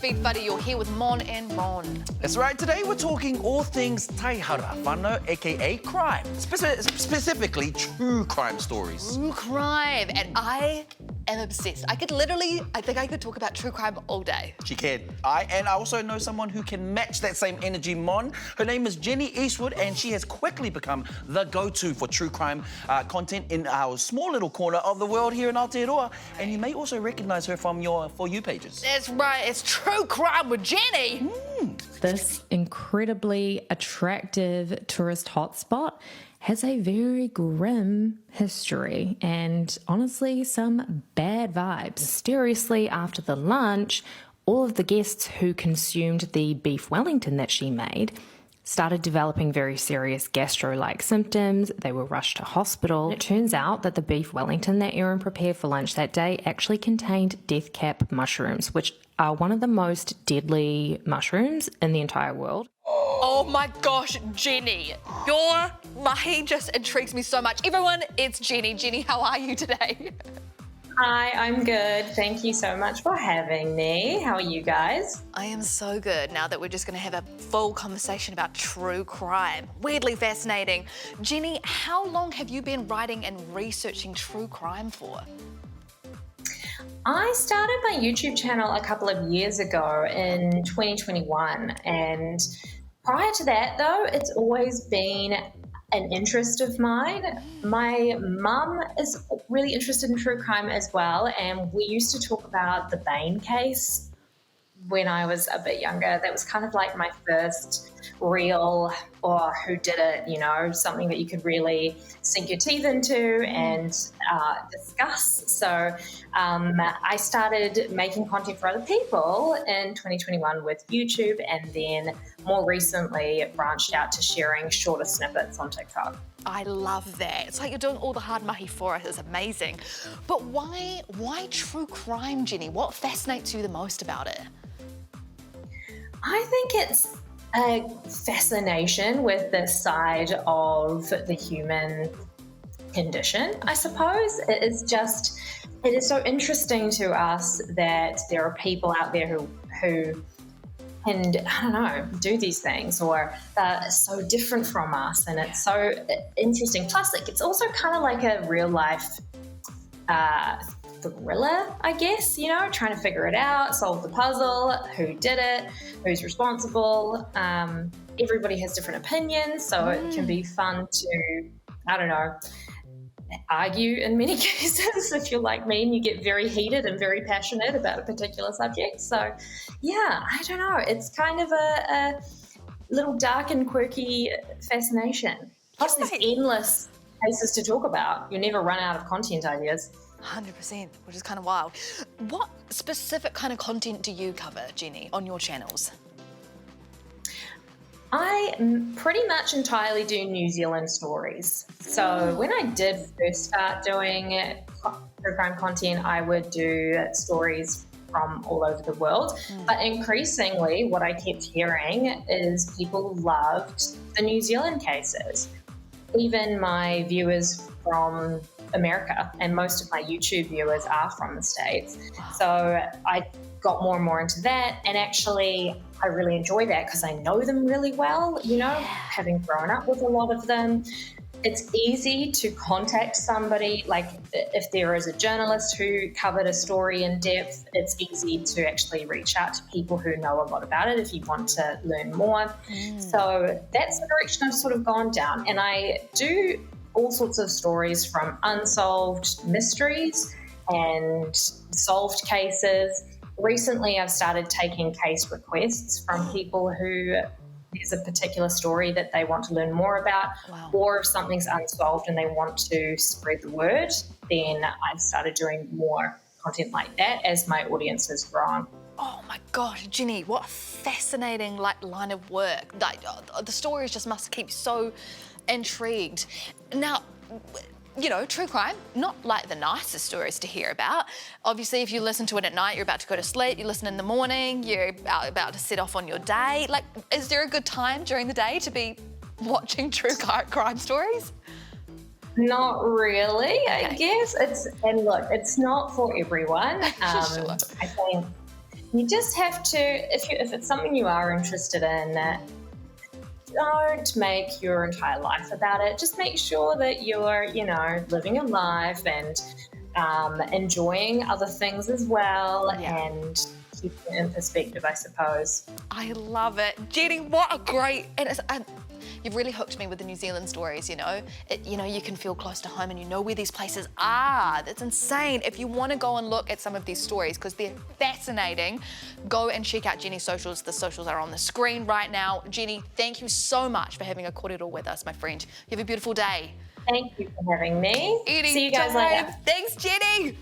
Feed Buddy. You're here with Mon and Mon. That's right. Today we're talking all things taihara whānau, aka crime. Specifically, true crime stories. True crime. And I am obsessed. I think I could talk about true crime all day. She can. I also know someone who can match that same energy, Mon. Her name is Jenny Eastwood, and she has quickly become the go-to for true crime content in our small little corner of the world here in Aotearoa. And you may also recognise her from your For You pages. That's right. It's True Crime with Jenny. This incredibly attractive tourist hotspot has a very grim history and honestly some bad vibes. Mysteriously, after the lunch, all of the guests who consumed the beef Wellington that she made started developing very serious gastro-like symptoms. They were rushed to hospital. It turns out that the beef Wellington that Erin prepared for lunch that day actually contained death cap mushrooms, which are one of the most deadly mushrooms in the entire world. Oh my gosh, Jenny. Your mahi just intrigues me so much. Everyone, it's Jenny. Jenny, how are you today? Hi, I'm good. Thank you so much for having me. How are you guys? I am so good now that we're just going to have a full conversation about true crime. Weirdly fascinating. Jenny, how long have you been writing and researching true crime for? I started my YouTube channel a couple of years ago in 2021, and prior to that though, it's always been an interest of mine. My mum is really interested in true crime as well, and we used to talk about the Bain case when I was a bit younger. That was kind of like my first real, or who did it, you know, something that you could really sink your teeth into and discuss. So I started making content for other people in 2021 with YouTube, and then more recently branched out to sharing shorter snippets on TikTok. I love that. It's like you're doing all the hard mahi for us. It's amazing. But why true crime, Jenny? What fascinates you the most about it? I think it's a fascination with this side of the human condition, I suppose. It is so interesting to us that there are people out there who can, I don't know, do these things, or are so different from us, and it's so interesting. Plus, it's also kind of like a real life thriller, I guess, you know, trying to figure it out, solve the puzzle, who did it, who's responsible. Everybody has different opinions, so it can be fun to, I don't know, argue in many cases if you're like me and you get very heated and very passionate about a particular subject. So yeah, I don't know, it's kind of a little dark and quirky fascination. Plus there's endless cases to talk about. You never run out of content ideas. 100%, which is kind of wild. What specific kind of content do you cover, Jenny, on your channels? I pretty much entirely do New Zealand stories. So when I did first start doing true crime content, I would do stories from all over the world. But increasingly, what I kept hearing is people loved the New Zealand cases. Even my viewers from America, and most of my YouTube viewers are from the States. So I got more and more into that, and actually I really enjoy that because I know them really well, you know, having grown up with a lot of them. It's easy to contact somebody, like if there is a journalist who covered a story in depth, it's easy to actually reach out to people who know a lot about it if you want to learn more. So that's the direction I've sort of gone down, and I do all sorts of stories from unsolved mysteries and solved cases. Recently, I've started taking case requests from people who there's a particular story that they want to learn more about, or if something's unsolved and they want to spread the word, then I've started doing more content like that as my audience has grown. Oh my gosh, Jenny, what a fascinating line of work. The stories just must keep you so intrigued. Now, you know, true crime, not like the nicest stories to hear about. Obviously, if you listen to it at night, you're about to go to sleep. You listen in the morning, you're about to set off on your day. Like, is there a good time during the day to be watching true crime stories? Not really, I guess. And look, it's not for everyone. Sure. I think You just have to, if it's something you are interested in, don't make your entire life about it. Just make sure that you're, living your life and enjoying other things as well, and keep it in perspective, I suppose. I love it. Jenny, what a great... You've really hooked me with the New Zealand stories, you can feel close to home and you know where these places are. That's insane. If you want to go and look at some of these stories, because they're fascinating, go and check out Jenny's socials. The socials are on the screen right now. Jenny, thank you so much for having a kōrero with us, my friend. You have a beautiful day. Thank you for having me. Anytime. See you guys later. Thanks, Jenny.